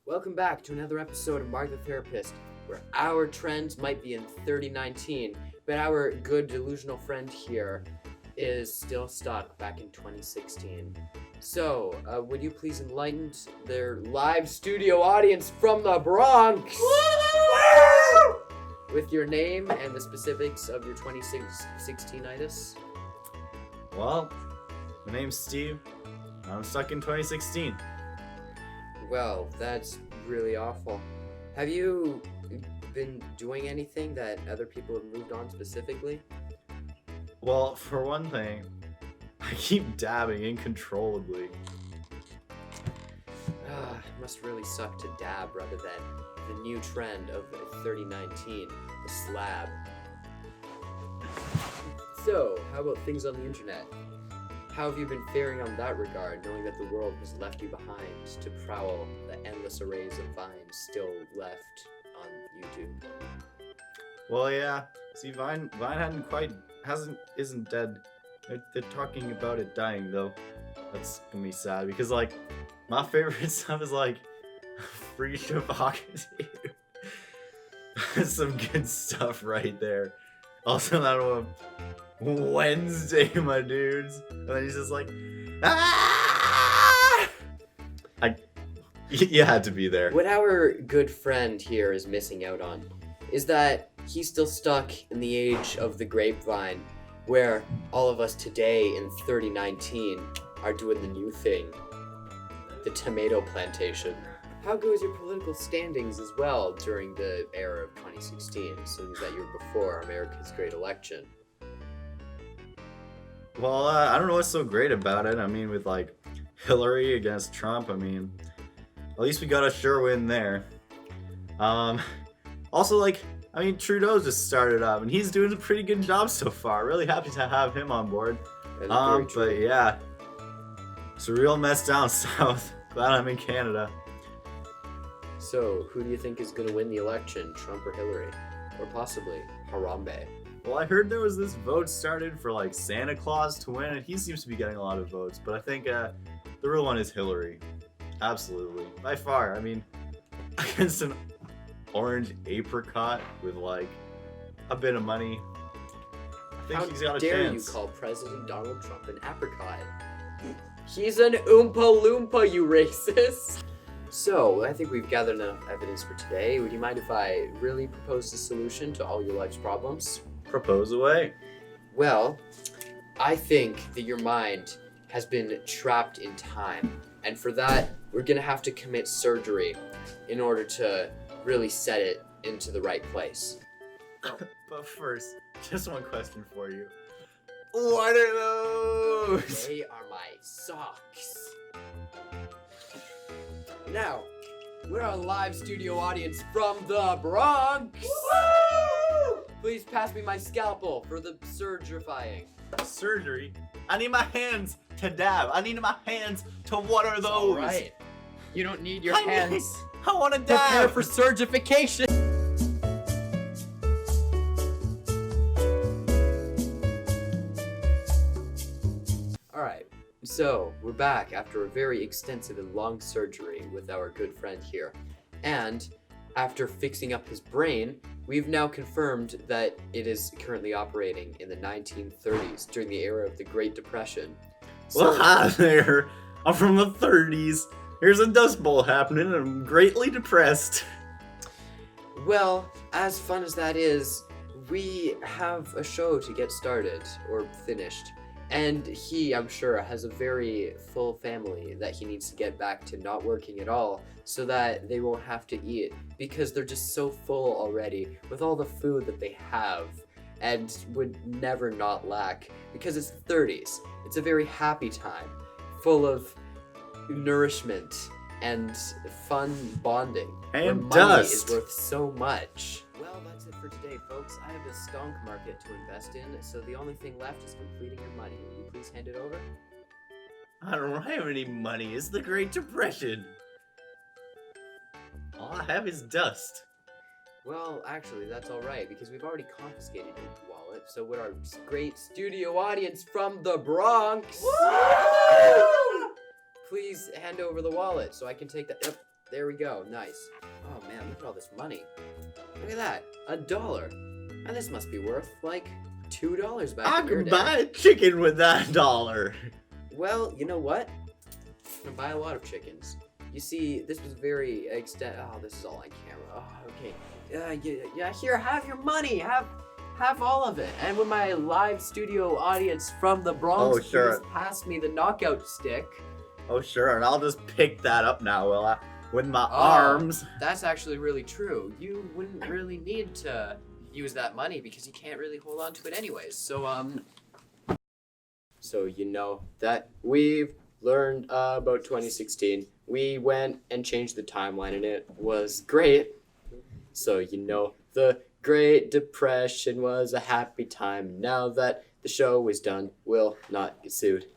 Welcome back to another episode of Mark the Therapist, where our trends might be in 3019, but our good delusional friend here is still stuck back in 2016. So, would you please enlighten their live studio audience from the Bronx with your name and the specifics of your 2016-itis? Well, my name's Steve. I'm stuck in 2016. Well, that's really awful. Have you been doing anything that other people have moved on specifically? Well, for one thing, I keep dabbing uncontrollably. It must really suck to dab rather than the new trend of 3019, the slab. So, how about things on the internet? How have you been faring on that regard, knowing that the world has left you behind to prowl the endless arrays of vines still left on YouTube? Well, yeah. See, Vine isn't dead. They're talking about it dying though. That's gonna be sad because my favorite stuff is free democracy. That's some good stuff right there. Also, that one. Wednesday, my dudes. And then he's just like, ah! You had to be there. What our good friend here is missing out on is that he's still stuck in the age of the grapevine, where all of us today in 3019 are doing the new thing, the tomato plantation. How goes your political standings as well during the era of 2016, seeing that you were before America's great election? Well, I don't know what's so great about it. I mean, with Hillary against Trump, at least we got a sure win there. Also, Trudeau just started up, and he's doing a pretty good job so far. Really happy to have him on board. But yeah, it's a real mess down south. Glad I'm in Canada. So, who do you think is going to win the election, Trump or Hillary? Or possibly Harambe? Well, I heard there was this vote started for Santa Claus to win, and he seems to be getting a lot of votes. But I think the real one is Hillary. Absolutely. By far. Against an orange apricot with a bit of money. I think he's got a chance. How dare you call President Donald Trump an apricot? He's an Oompa Loompa, you racist! So, I think we've gathered enough evidence for today. Would you mind if I really propose a solution to all your life's problems? Propose away. Well, I think that your mind has been trapped in time. And for that, we're going to have to commit surgery in order to really set it into the right place. But first, just one question for you. What are those? They are my socks. Now, we're a live studio audience from the Bronx. Woo! Please pass me my scalpel for the surgifying. Surgery? I need my hands to dab. I need my hands to what are those? All right. You don't need your hands. I want to dab. Prepare for surgification. All right. So, we're back after a very extensive and long surgery with our good friend here. And after fixing up his brain, we've now confirmed that it is currently operating in the 1930s during the era of the Great Depression. Well, hi there. I'm from the 30s. Here's a Dust Bowl happening and I'm greatly depressed. Well, as fun as that is, we have a show to get started, or finished. And he, I'm sure, has a very full family that he needs to get back to not working at all so that they won't have to eat because they're just so full already with all the food that they have and would never not lack because it's the 30s. It's a very happy time, full of nourishment and fun bonding. And where money dust. is worth so much. Well, that's it for today, folks. I have a stonk market to invest in, so the only thing left is completing your money. Will you please hand it over? I don't have any money. It's the Great Depression. All I have is dust. Well, actually, that's all right, because we've already confiscated your wallet, so with our great studio audience from the Bronx, please hand over the wallet so I can take that. There we go. Nice. Oh man, look at all this money. Look at that. $1. And this must be worth like $2 back I in your can day. buy a chicken with that $1. Well, you know what? I'm gonna buy a lot of chickens. You see, this was very Oh, this is all on camera. Oh, okay. Yeah. Here, have your money. Have all of it. And when my live studio audience from the Bronx sure. please pass me the knockout stick. Oh, sure, and I'll just pick that up now, will I? With my arms. That's actually really true. You wouldn't really need to use that money because you can't really hold on to it anyways. So you know that we've learned about 2016. We went and changed the timeline and it was great. So you know the Great Depression was a happy time. Now that the show is done, we'll not get sued.